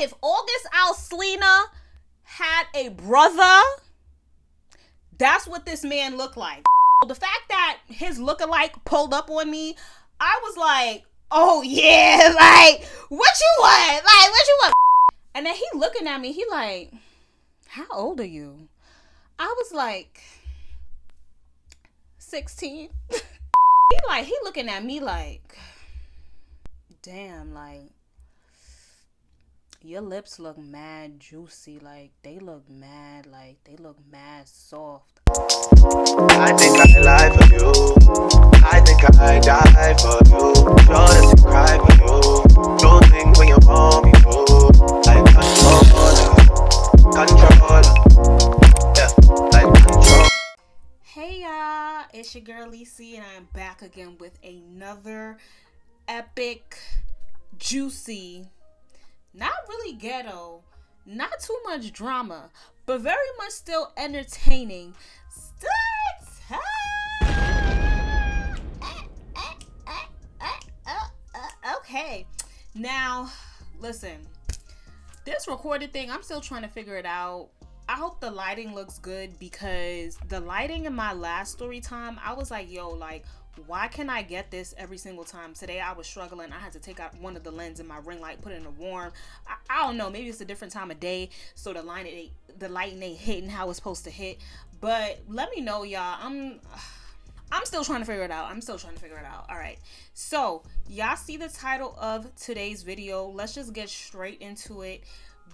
If August Alsina had a brother, that's what this man looked like. The fact that his lookalike pulled up on me, I was like, oh yeah, like, what you want? Like, what you want? And then he looking at me, he like, how old are you? I was like, 16. He looking at me like, damn, like, your lips look mad juicy, like they look mad soft. I think I lie for you. I think I die for you. Sure that you cry for you. Do things when you want me to. Like control. Yeah, like control. Hey y'all, it's your girl Lisi, and I'm back again with another epic, juicy, not really ghetto, not too much drama, but very much still entertaining story time. Okay, now listen, this recorded thing, I'm still trying to figure it out. I hope the lighting looks good, because the lighting in my last story time, I was like, yo, like, why can I get this every single time? Today I was struggling. I had to take out one of the lenses in my ring light, put it in a warm. I don't know, maybe it's a different time of day, so the lighting ain't hitting how it's supposed to hit. But let me know, y'all. I'm still trying to figure it out. All right. So y'all see the title of today's video. Let's just get straight into it.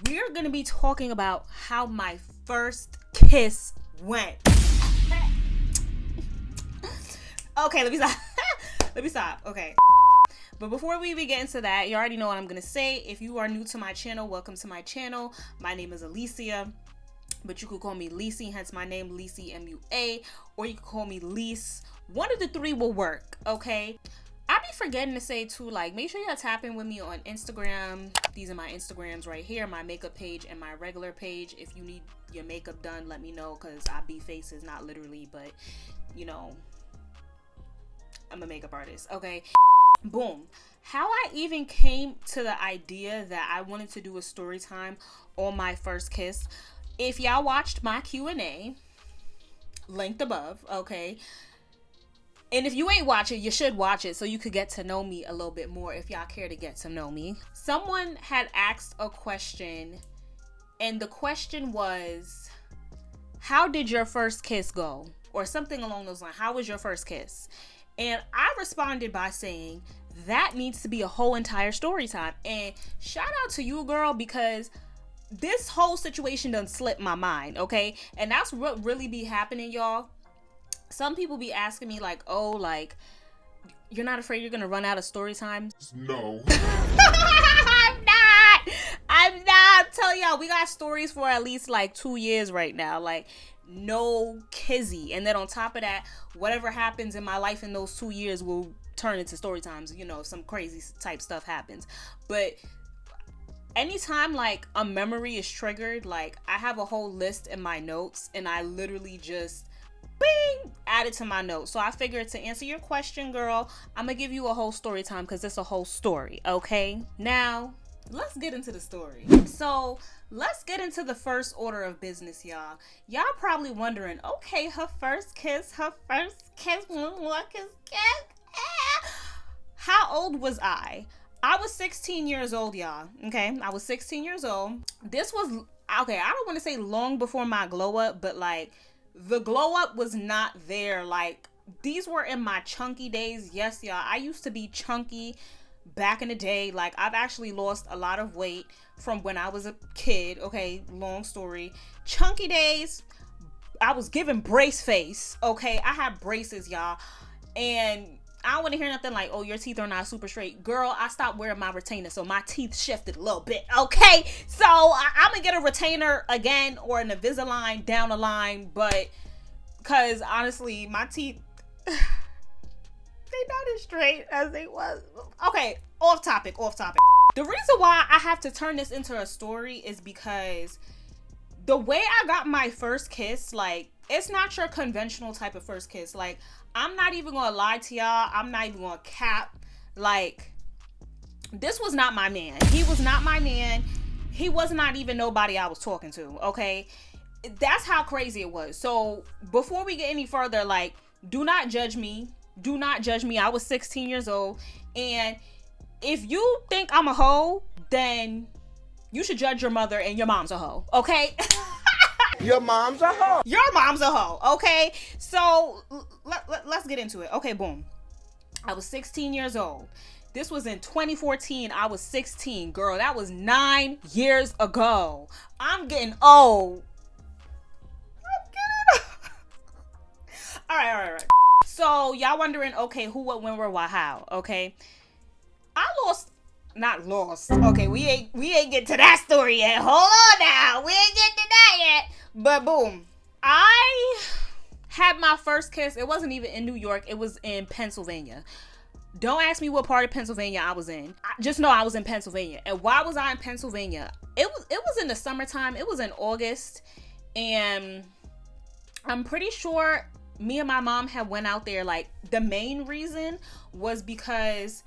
We're going to be talking about how my first kiss went. Okay, let me stop. Okay. But before we even get into that, you already know what I'm going to say. If you are new to my channel, welcome to my channel. My name is Alicia, but you could call me Lisi, hence my name, Lisi, M-U-A, or you could call me Lise. One of the three will work, okay? I be forgetting to say too, like, make sure y'all tap in with me on Instagram. These are my Instagrams right here, my makeup page and my regular page. If you need your makeup done, let me know, because I be faces, not literally, but, you know, I'm a makeup artist, okay? Boom. How I even came to the idea that I wanted to do a story time on my first kiss. If y'all watched my Q&A, linked above, okay? And if you ain't watch it, you should watch it so you could get to know me a little bit more if y'all care to get to know me. Someone had asked a question, and the question was, how did your first kiss go? Or something along those lines. How was your first kiss? And I responded by saying, that needs to be a whole entire story time. And shout out to you, girl, because this whole situation done slipped my mind, okay? And that's what really be happening, y'all. Some people be asking me like, oh, like, you're not afraid you're gonna run out of story time? No. I'm not. Tell y'all, we got stories for at least like 2 years right now. Like, no kizzy. And then on top of that, whatever happens in my life in those 2 years will turn into story times. You know, some crazy type stuff happens. But anytime like a memory is triggered, like, I have a whole list in my notes, and I literally just bing, add it to my notes. So I figured, to answer your question, girl, I'm gonna give you a whole story time, because it's a whole story, okay? Now, let's get into the story. So let's get into the first order of business, y'all. Y'all probably wondering, okay, her first kiss. How old was I? I was 16 years old, y'all. Okay, I was 16 years old. This was, okay, I don't want to say long before my glow up, but like, the glow up was not there. Like, these were in my chunky days. Yes, y'all, I used to be chunky back in the day. Like, I've actually lost a lot of weight from when I was a kid. Okay, long story. Chunky days, I was given brace face. Okay, I had braces, y'all, and I don't want to hear nothing like, oh, your teeth are not super straight. Girl, I stopped wearing my retainer, so my teeth shifted a little bit, okay? So I'm going to get a retainer again, or an Invisalign down the line, but because honestly, my teeth, they not as straight as they was. Okay, off topic. The reason why I have to turn this into a story is because the way I got my first kiss, like, it's not your conventional type of first kiss. Like, I'm not even gonna lie to y'all. I'm not even gonna cap. Like, this was not my man. He was not my man. he was not even nobody I was talking to, okay? That's how crazy it was. So before we get any further, like, do not judge me. Do not judge me. I was 16 years old. And if you think I'm a hoe, then you should judge your mother, and your mom's a hoe, okay? Your mom's a hoe. Your mom's a hoe, okay? So let's get into it. Okay, boom. I was 16 years old. This was in 2014. I was 16. Girl, that was 9 years ago. I'm getting old. All right. So y'all wondering, okay, who, what, when, where, why, how? Okay, not lost. Okay, we ain't get to that story yet. Hold on now, we ain't get to that yet. But boom, I had my first kiss. It wasn't even in New York. It was in Pennsylvania. Don't ask me what part of Pennsylvania I was in. Just know I was in Pennsylvania. And why was I in Pennsylvania? It was in the summertime. It was in August, and I'm pretty sure me and my mom had went out there. Like, the main reason was because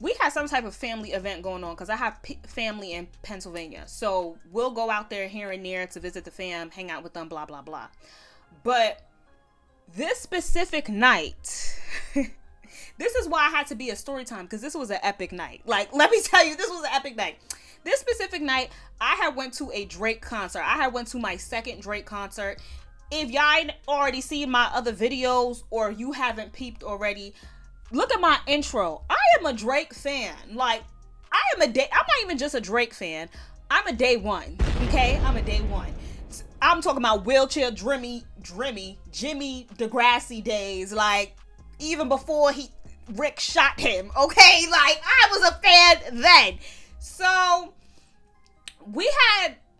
we had some type of family event going on, because I have family in Pennsylvania. So we'll go out there here and there to visit the fam, hang out with them, blah, blah, blah. But this specific night, this is why I had to be a story time, because this was an epic night. Like, let me tell you, this was an epic night. This specific night, I had went to a Drake concert. I had went to my second Drake concert. If y'all ain't already seen my other videos, or you haven't peeped already, look at my intro. I am a Drake fan. Like, I'm not even just a Drake fan. I'm a day one. Okay? I'm a day one. I'm talking about wheelchair Jimmy Degrassi days. Like, even before Rick shot him. Okay? Like, I was a fan then. So, we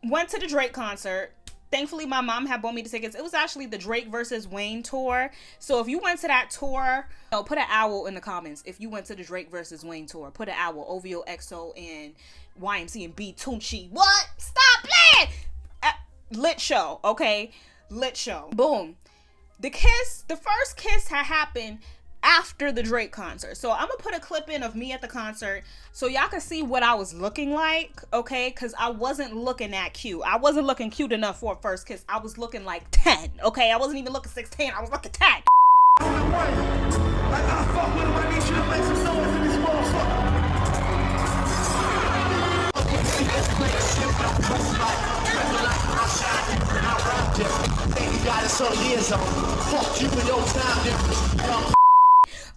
went to the Drake concert. Thankfully, my mom had bought me the tickets. It was actually the Drake versus Wayne tour. So if you went to that tour, put an owl in the comments. If you went to the Drake versus Wayne tour, put an owl. OVO, XO, and YMC and B, Tunchi. What? Stop playing! Lit show, okay? Lit show. Boom. The first kiss had happened after the Drake concert. So I'm gonna put a clip in of me at the concert so y'all can see what I was looking like, okay? Because I wasn't looking that cute. I wasn't looking cute enough for a first kiss. I was looking like 10, okay? I wasn't even looking 16. I was looking 10.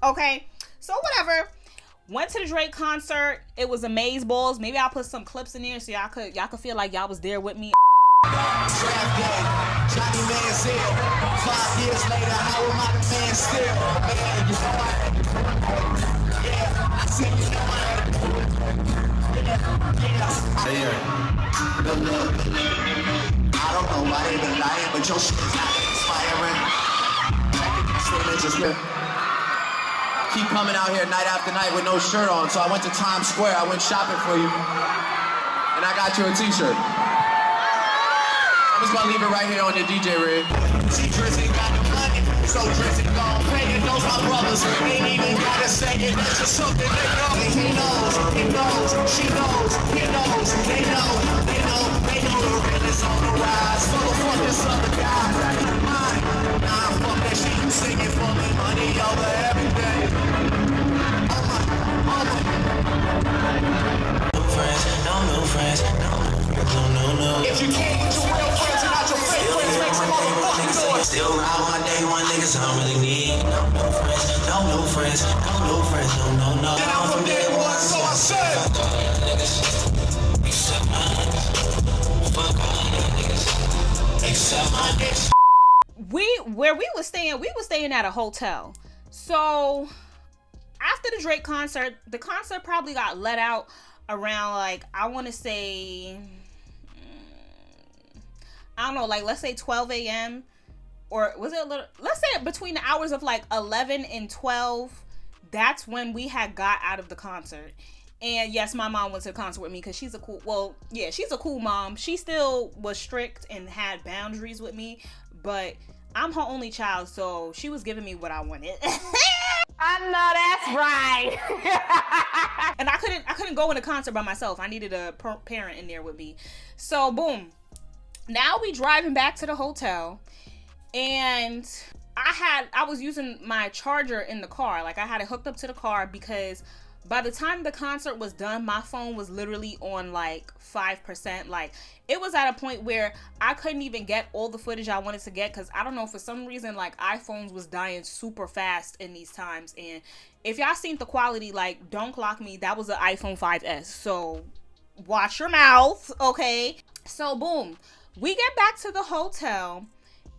Okay, so whatever. Went to the Drake concert. It was amaze balls. Maybe I'll put some clips in there so y'all could feel like y'all was there with me. Johnny Manziel. 5 years later, how am I the man still? I see you I don't know why they been lying, but your shit is not inspiring. Just keep coming out here night after night with no shirt on. So I went to Times Square. I went shopping for you, and I got you a t-shirt. I'm just gonna leave it right here on your DJ rig. See, Drizzy got the money, so Drizzy gon' pay it. Those my brothers ain't even gotta say it. That's just something they know. He knows, she knows, he knows, they know the real is on the rise. So fuck this other guy. Nah, fuck that shit. You singing for me, money over everything. No friends. No. If you can't get your real friends and not your fake friends, make some motherfucking noise. Still around my day one niggas I don't really need. No friends. No. And I'm from day one, so I said. Fuck all y'all niggas. Except mine. Fuck all y'all niggas. Except my niggas. Where we was staying at a hotel. So after the Drake concert, the concert probably got let out around, like, I want to say, I don't know, like, let's say 12 a.m. Or was it a little, let's say between the hours of like 11 and 12. That's when we had got out of the concert. And yes, my mom went to the concert with me because she's a cool mom. She still was strict and had boundaries with me, but I'm her only child, so she was giving me what I wanted. I know that's right. And I couldn't go in the concert by myself. I needed a parent in there with me. So boom. Now we driving back to the hotel, and I was using my charger in the car. Like, I had it hooked up to the car because by the time the concert was done, my phone was literally on like 5%. Like, it was at a point where I couldn't even get all the footage I wanted to get, because I don't know, for some reason, like, iPhones was dying super fast in these times. And if y'all seen the quality, like, don't clock me, that was an iPhone 5S. So watch your mouth, okay? So boom, we get back to the hotel,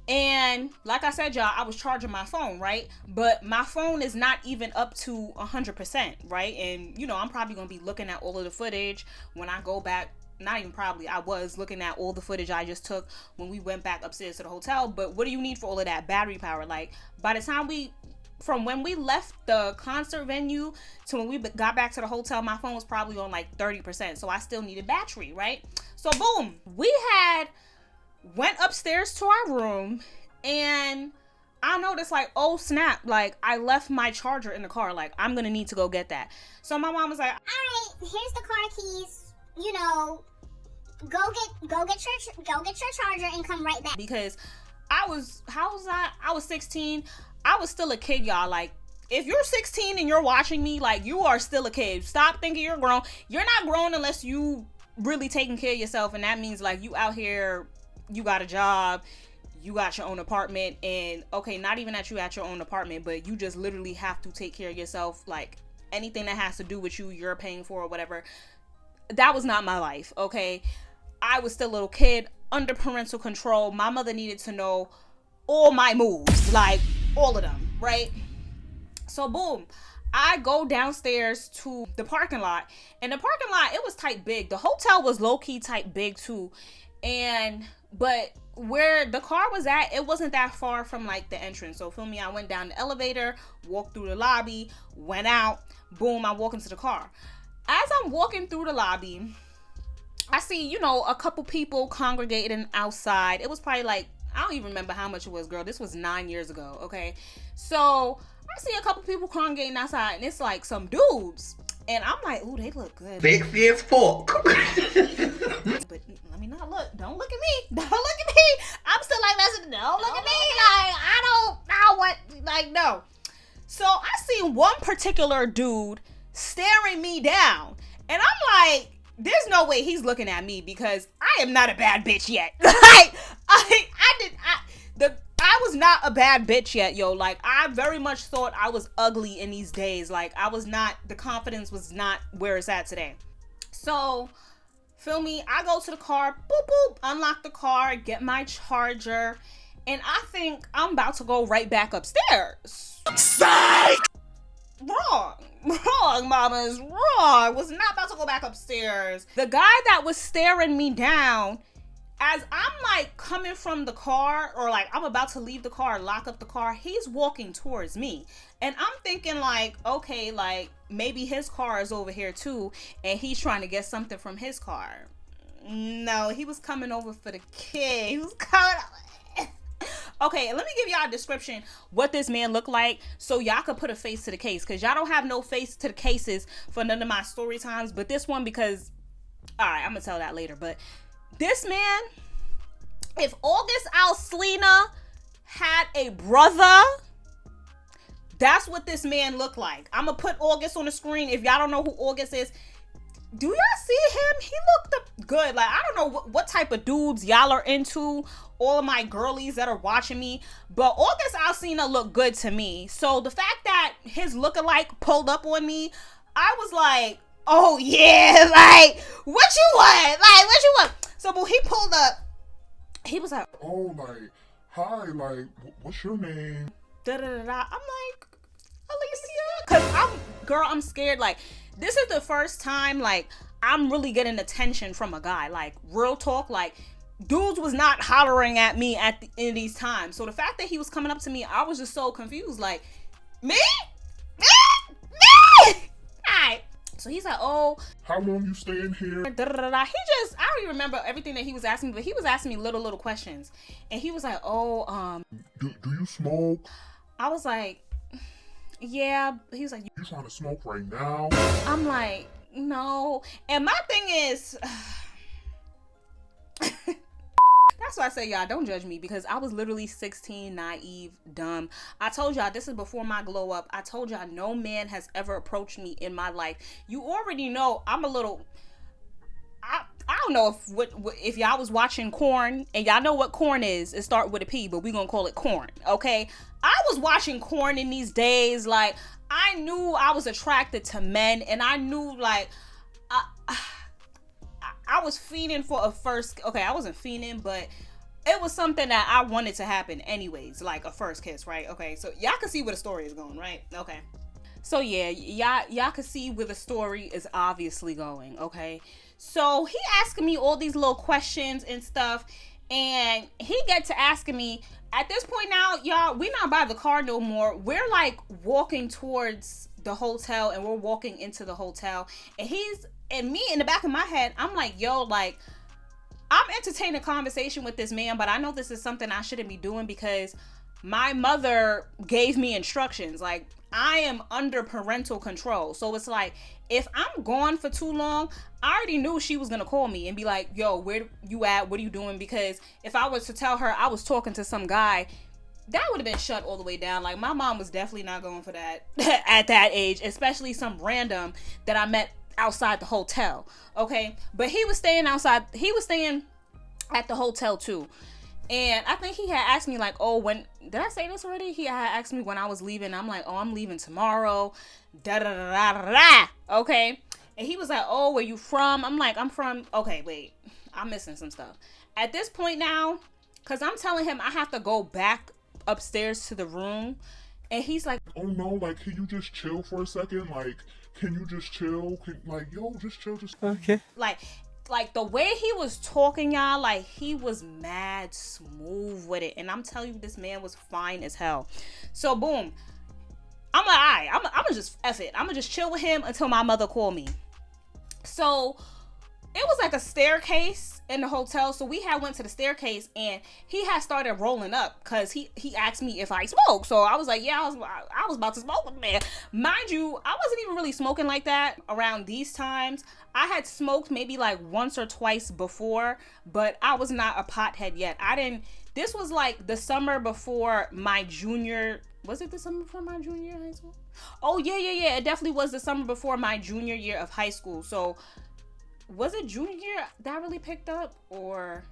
and like I said, y'all, I was charging my phone, right? But my phone is not even up to 100%, right? And, you know, I'm probably going to be looking at all of the footage when I go back. Not even probably, I was looking at all the footage I just took when we went back upstairs to the hotel. But what do you need for all of that? Battery power. Like, by the time from when we left the concert venue to when we got back to the hotel, my phone was probably on like 30%. So I still needed battery, right? So boom, we went upstairs to our room, and I noticed, like, oh snap, like, I left my charger in the car. Like, I'm gonna need to go get that. So my mom was like, all right, here's the car keys, you know, go get your charger and come right back. Because I was 16. I was still a kid, y'all. Like, if you're 16 and you're watching me, like, you are still a kid. Stop thinking you're grown. You're not grown unless you really taking care of yourself, and that means, like, you out here, you got a job, you got your own apartment, and okay, not even that you at your own apartment, but you just literally have to take care of yourself. Like, anything that has to do with you, you're paying for or whatever. That was not my life, okay? I was still a little kid under parental control. My mother needed to know all my moves, like all of them, right? So boom, I go downstairs to the parking lot, and the parking lot, it was type big. The hotel was low-key type big too, but where the car was at, it wasn't that far from like the entrance. So feel me, I went down the elevator, walked through the lobby, went out, boom, I walk into the car. As I'm walking through the lobby, I see, you know, a couple people congregating outside. It was probably like, I don't even remember how much it was, girl. This was 9 years ago, okay? So I see a couple people congregating outside, and it's like some dudes. And I'm like, ooh, they look good. Sexy as fuck. But let me not look. Don't look at me. Don't look at me. I'm still like, listen, don't look at me. Like, I don't know what, like, no. So I see one particular dude staring me down. And I'm like, there's no way he's looking at me, because I am not a bad bitch yet. Like, I was not a bad bitch yet, yo. Like, I very much thought I was ugly in these days. Like, I was not, the confidence was not where it's at today. So, feel me, I go to the car, boop, boop, unlock the car, get my charger, and I think I'm about to go right back upstairs. Psych! Wrong, mamas, wrong. Was not about to go back upstairs. The guy that was staring me down, as I'm like coming from the car, or like I'm about to leave the car, lock up the car, he's walking towards me. And I'm thinking like, okay, like maybe his car is over here too, and he's trying to get something from his car. No, he was coming over for the kid. He was coming over. Okay, let me give y'all a description what this man looked like, so y'all could put a face to the case, because y'all don't have no face to the cases for none of my story times, but this one, because, all right, I'm gonna tell that later. But this man, if August Alsina had a brother, that's what this man looked like. I'm gonna put August on the screen. If y'all don't know who August is, do y'all see him? He looked good. Like, I don't know what type of dudes y'all are into, all of my girlies that are watching me, but August Alsina looked good to me. So the fact that his lookalike pulled up on me, I was like, oh yeah, like, what you want? Like, what you want? So when he pulled up, he was like, oh, like, hi, like, what's your name? Da da da da. I'm like, Alicia, cause I'm scared. Like, this is the first time, like, I'm really getting attention from a guy. Like, real talk, like, dudes was not hollering at me in these times. So the fact that he was coming up to me, I was just so confused. Like, me? Alright. So he's like, oh, how long you staying here? Da, da, da, da. He just, I don't even remember everything that he was asking me, but he was asking me little questions. And he was like, oh, do you smoke? I was like, yeah. He was like, You trying to smoke right now? I'm like, no. And my thing is, that's why I say, y'all, don't judge me, because I was literally 16, naive, dumb. I told y'all, this is before my glow up. I told y'all, no man has ever approached me in my life. You already know I'm a little... I don't know if y'all was watching Corn, and y'all know what Corn is. It start with a P, but we gonna call it Corn, okay? I was watching Corn in these days. Like, I knew I was attracted to men, and I knew, like, I was fiending for a first... Okay, I wasn't fiending, but it was something that I wanted to happen anyways, like a first kiss, right? Okay, so y'all can see where the story is going, right? Okay. So yeah, y'all can see where the story is obviously going, okay? So he asking me all these little questions and stuff, and he get to asking me, at this point now, y'all, we not by the car no more. We're like walking towards the hotel, and we're walking into the hotel, and me in the back of my head, I'm like, yo, like, I'm entertaining a conversation with this man, but I know this is something I shouldn't be doing because my mother gave me instructions. Like, I am under parental control. So it's like, if I'm gone for too long, I already knew she was going to call me and be like, yo, where you at? What are you doing? Because if I was to tell her I was talking to some guy, that would have been shut all the way down. Like, my mom was definitely not going for that at that age, especially some random that I met outside the hotel. Okay. But he was staying outside. He was staying at the hotel too. And I think he had asked me, like, oh, when did I say this already? He had asked me when I was leaving. I'm like, oh, I'm leaving tomorrow. Da da da da da. Okay. And he was like, oh, where you from? I'm like, I'm from... Okay, wait. I'm missing some stuff. At this point now, because I'm telling him I have to go back upstairs to the room. And he's like, Oh no, like, can you just chill for a second? Like, can you just chill? Yo, just chill, just... Okay. like the way he was talking, y'all, like, he was mad smooth with it. And I'm telling you, this man was fine as hell. So boom, I'm like, alright, I'm gonna just F it. I'm gonna just chill with him until my mother called me. So it was like a staircase in the hotel. So we had went to the staircase, and he had started rolling up because he asked me if I smoke. So I was like, yeah, I was about to smoke with the man. Mind you, I wasn't even really smoking like that around these times. I had smoked maybe like once or twice before, but I was not a pothead yet. This was like the summer before my junior... Was it the summer before my junior year of high school? Oh, yeah. It definitely was the summer before my junior year of high school. So was it junior year that really picked up? Or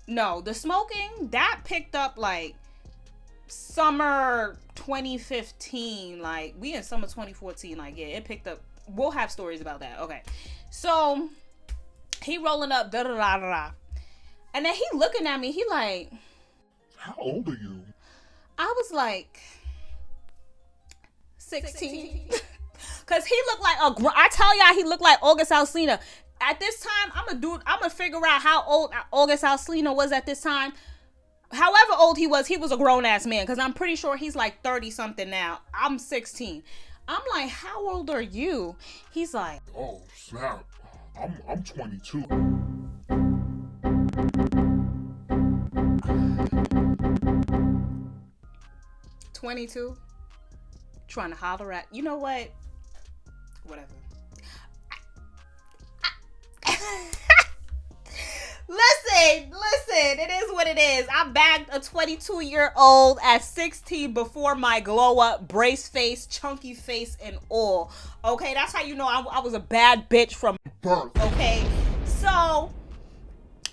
no, the smoking that picked up like summer 2015. Like, we in summer 2014. Like, yeah, it picked up. We'll have stories about that. Okay. So he rolling up, da da da da, and then he looking at me. He like, How old are you? I was like 16. Cause he looked like I tell y'all, he looked like August Alsina. At this time, I'm gonna figure out how old August Alsina was at this time. However old he was a grown ass man. Cause I'm pretty sure he's like 30 something now. I'm 16. I'm like, how old are you? He's like, Oh, snap. I'm 22. 22. Trying to holler at, you know what? Whatever. Listen, it is what it is. I bagged a 22-year-old at 16 before my glow up, brace face, chunky face, and all. Okay, that's how you know I was a bad bitch from Birth. Okay, so I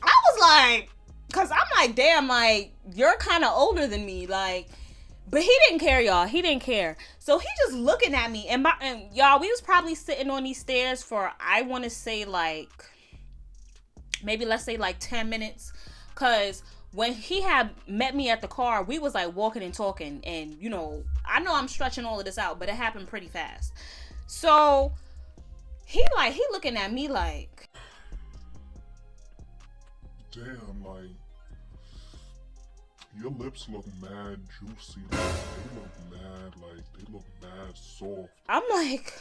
was like, cause I'm like, damn, like, you're kind of older than me, like. But he didn't care, y'all. He didn't care. So he just looking at me, and y'all, we was probably sitting on these stairs for, I want to say, like, maybe let's say like 10 minutes. Cause when he had met me at the car, we was like walking and talking, and you know I'm stretching all of this out, but it happened pretty fast. So he looking at me like, Damn, like, your lips look mad juicy. Like, they look mad soft. I'm like,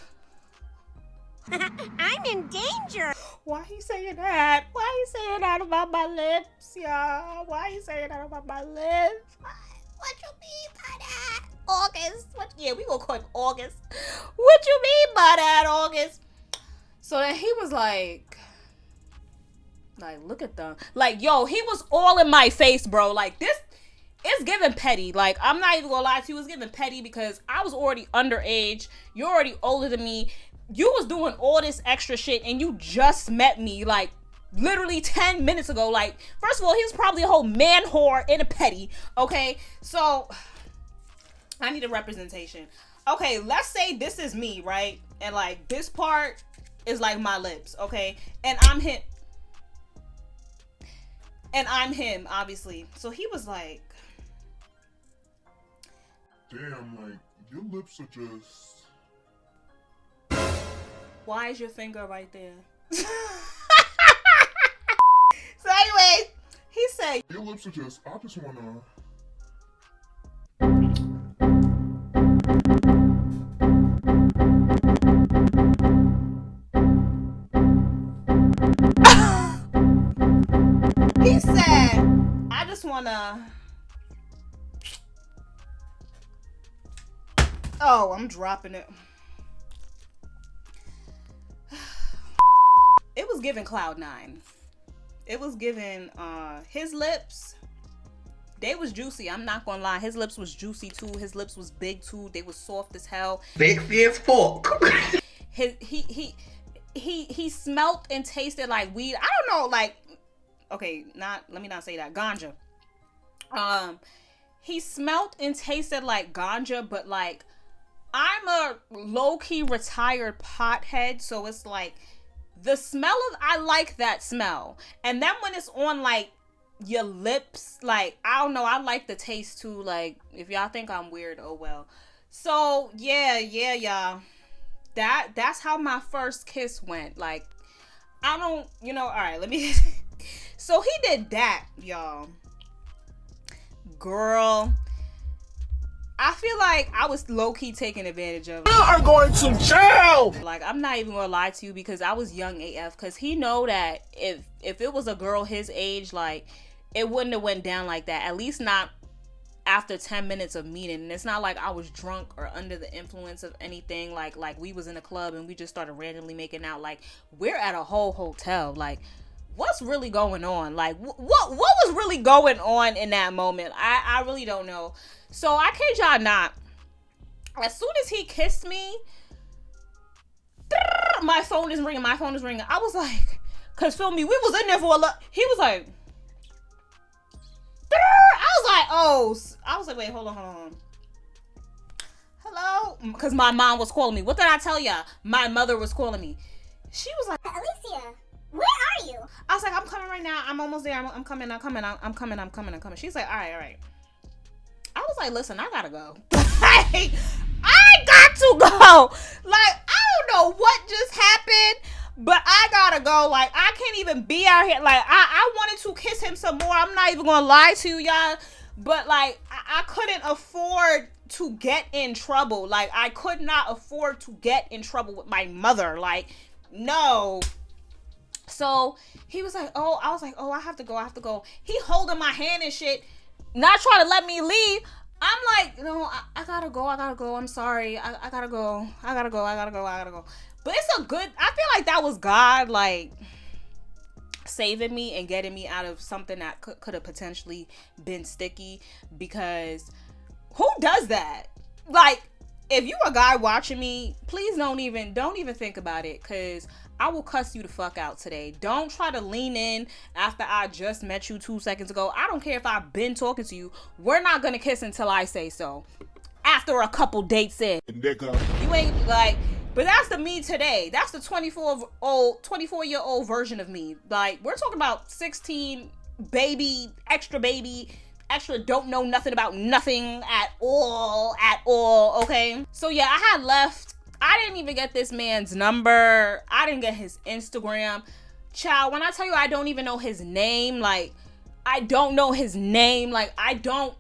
I'm in danger. why he saying that? Why he saying that about my lips, y'all? Why he saying that about my lips? What you mean by that? August. What? Yeah, we gonna call him August. What you mean by that, August? So then he was like, look at them. Like, yo, he was all in my face, bro. Like, this, it's giving petty. Like, I'm not even gonna lie to you. It's giving petty because I was already underage. You're already older than me. You was doing all this extra shit and you just met me, like, literally 10 minutes ago. Like, first of all, he was probably a whole man whore and a petty. Okay, so I need a representation. Okay, let's say this is me, right? And like this part is like my lips, okay? And I'm him, obviously. So he was like, Damn, like, your lips are just... why is your finger right there? So anyway, he said, Your lips are just... I just wanna... he said, I just wanna... Oh, I'm dropping it. It was giving Cloud9. It was giving his lips. They was juicy. I'm not gonna lie. His lips was juicy too. His lips was big too. They was soft as hell. Sexy as fuck. He smelt and tasted like weed. I don't know, like, okay, let me not say that. Ganja. He smelt and tasted like ganja, but like, I'm a low-key retired pothead, so it's like the smell of, I like that smell. And then when it's on like your lips, like, I don't know, I like the taste too. Like, if y'all think I'm weird, oh well. So yeah, y'all. That's how my first kiss went. Like, I don't, all right, let me so he did that, y'all. Girl, I feel like I was low-key taking advantage of it. You are going to jail! Like, I'm not even gonna lie to you because I was young AF. Because he know that if it was a girl his age, like, it wouldn't have went down like that. At least not after 10 minutes of meeting. And it's not like I was drunk or under the influence of anything. Like we was in a club and we just started randomly making out. Like, we're at a whole hotel. Like, what's really going on? Like, what was really going on in that moment? I really don't know. So I kid y'all not, as soon as he kissed me, my phone is ringing. I was like, cause feel me, we was in there for a lot. He was like, I was like, wait, hold on. Hello? Cause my mom was calling me. What did I tell y'all? My mother was calling me. She was like, Alicia, where are you? I was like, I'm coming right now. I'm almost there. I'm coming. She's like, all right. I was like, listen, I gotta go. I got to go. Like, I don't know what just happened, but I gotta go. Like, I can't even be out here. Like, I wanted to kiss him some more. I'm not even gonna lie to y'all. But, like, I couldn't afford to get in trouble. Like, I could not afford to get in trouble with my mother. Like, no. So, he was like, I was like, I have to go. He holding my hand and shit, not trying to let me leave. I'm like, no, I gotta go. I'm sorry. I gotta go. But it's a good, I feel like that was God, like, saving me and getting me out of something that could have potentially been sticky. Because who does that? Like, if you a guy watching me, please don't even think about it, because I will cuss you the fuck out today. Don't try to lean in after I just met you 2 seconds ago. I don't care if I've been talking to you. We're not gonna kiss until I say so. After a couple dates in. You ain't like, but that's the me today. That's the 24-year-old version of me. Like, we're talking about 16, extra don't know nothing about nothing at all, okay? So yeah, I had left. I didn't even get this man's number. I didn't get his Instagram. Child, when I tell you I don't even know his name, like, I don't know his name. Like, I don't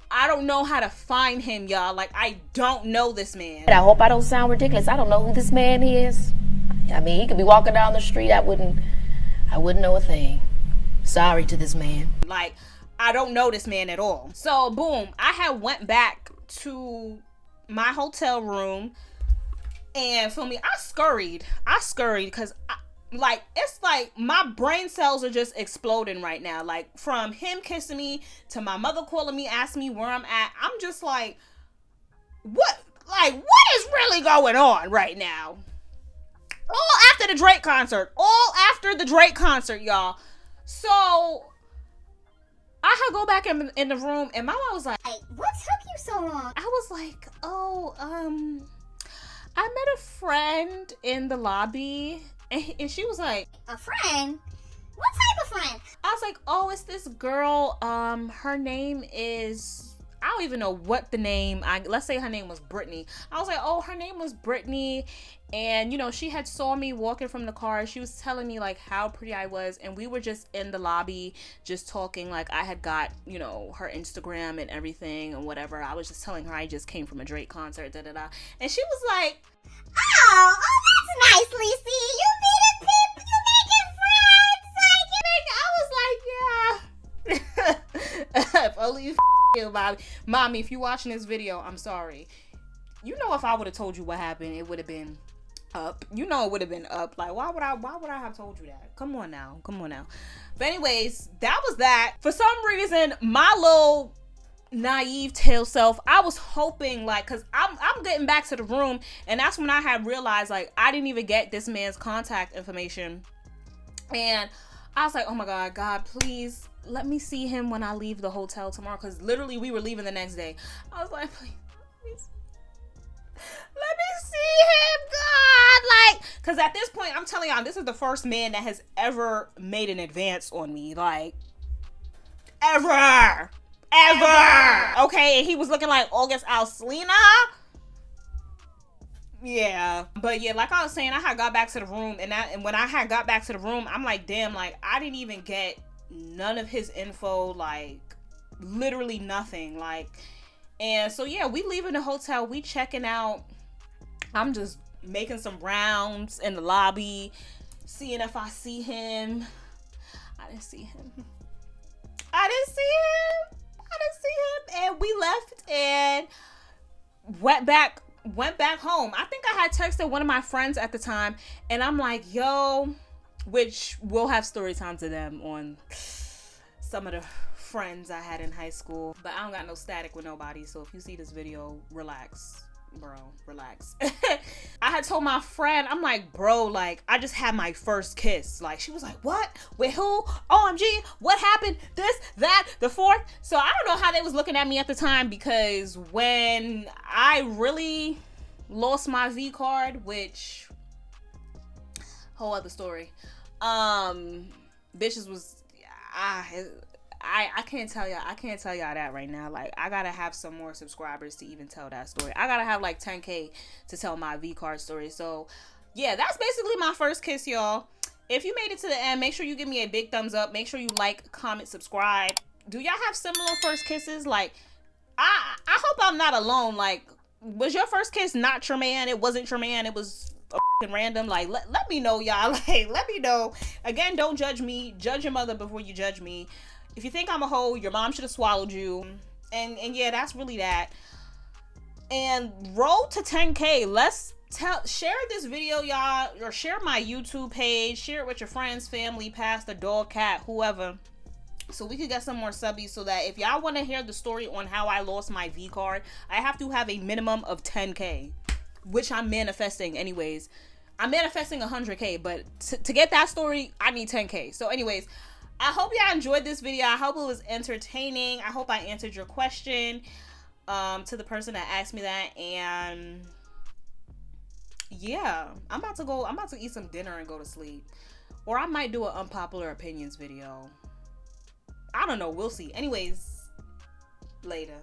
know how to find him, y'all. Like, I don't know this man. I hope I don't sound ridiculous. I don't know who this man is. I mean, he could be walking down the street. I wouldn't know a thing. Sorry to this man. Like, I don't know this man at all. So, boom, I had went back to my hotel room, and feel me, I scurried because like, it's like my brain cells are just exploding right now. Like, from him kissing me to my mother calling me, asking me where I'm at, I'm just like, what is really going on right now? All after the Drake concert, y'all. So I had to go back in the room, and my mom was like, what took you so long? I was like, oh, I met a friend in the lobby, and she was like, a friend? What type of friend? I was like, oh, it's this girl, her name is, I don't even know what the name, let's say her name was Brittany. I was like, oh, her name was Brittany, and, you know, she had saw me walking from the car. She was telling me, like, how pretty I was, and we were just in the lobby, just talking, like, I had got, you know, her Instagram and everything, and whatever. I was just telling her I just came from a Drake concert, da-da-da, and she was like, oh, that's nice, Lacey. You meeting people, you making friends. I was like, yeah. If only you you, mommy, if you're watching this video, I'm sorry. You know, if I would have told you what happened, it would have been up. You know, it would have been up. Like, why would I have told you that? Come on now. But anyways, that was that. For some reason, my little naive tail self, I was hoping, like, because I'm getting back to the room, and that's when I had realized, like, I didn't even get this man's contact information. And I was like, oh my God, please let me see him when I leave the hotel tomorrow, because literally we were leaving the next day. I was like, please let me see him, God. Like, because at this point, I'm telling y'all, this is the first man that has ever made an advance on me, like, ever. Okay, and he was looking like August Alsina. Yeah, but yeah, like I was saying, I had got back to the room, and when I had got back to the room, I'm like, damn, like, I didn't even get none of his info, like, literally nothing, like. And so yeah, we leaving the hotel, we checking out. I'm just making some rounds in the lobby, seeing if I see him. I didn't see him, and we left and went back home. I think I had texted one of my friends at the time, and I'm like, yo, which we'll have story time to them on some of the friends I had in high school, but I don't got no static with nobody, so if you see this video, relax, bro, relax. I had told my friend, I'm like, bro, like, I just had my first kiss. Like, she was like, what? With who? OMG, what happened? This, that, the fourth. So I don't know how they was looking at me at the time, because when I really lost my V card, which, whole other story, bitches was, I can't tell y'all that right now. Like, I gotta have some more subscribers to even tell that story. I gotta have like 10K to tell my V card story. So yeah, that's basically my first kiss, y'all. If you made it to the end, make sure you give me a big thumbs up. Make sure you like, comment, subscribe. Do y'all have similar first kisses? Like, I hope I'm not alone. Like, was your first kiss not your man? It wasn't your man. It was random. Like, let me know, y'all. Like, let me know. Again, don't judge me. Judge your mother before you judge me. If you think I'm a hoe, your mom should have swallowed you. And yeah, that's really that. And roll to 10K. Let's share this video, y'all, or share my YouTube page. Share it with your friends, family, pastor, dog, cat, whoever, so we could get some more subbies, so that if y'all want to hear the story on how I lost my V card, I have to have a minimum of 10K, which I'm manifesting anyways. I'm manifesting 100K, but to get that story, I need 10K. So anyways, I hope y'all enjoyed this video. I hope it was entertaining. I hope I answered your question to the person that asked me that. And yeah, I'm about to eat some dinner and go to sleep. Or I might do an unpopular opinions video. I don't know. We'll see. Anyways, later.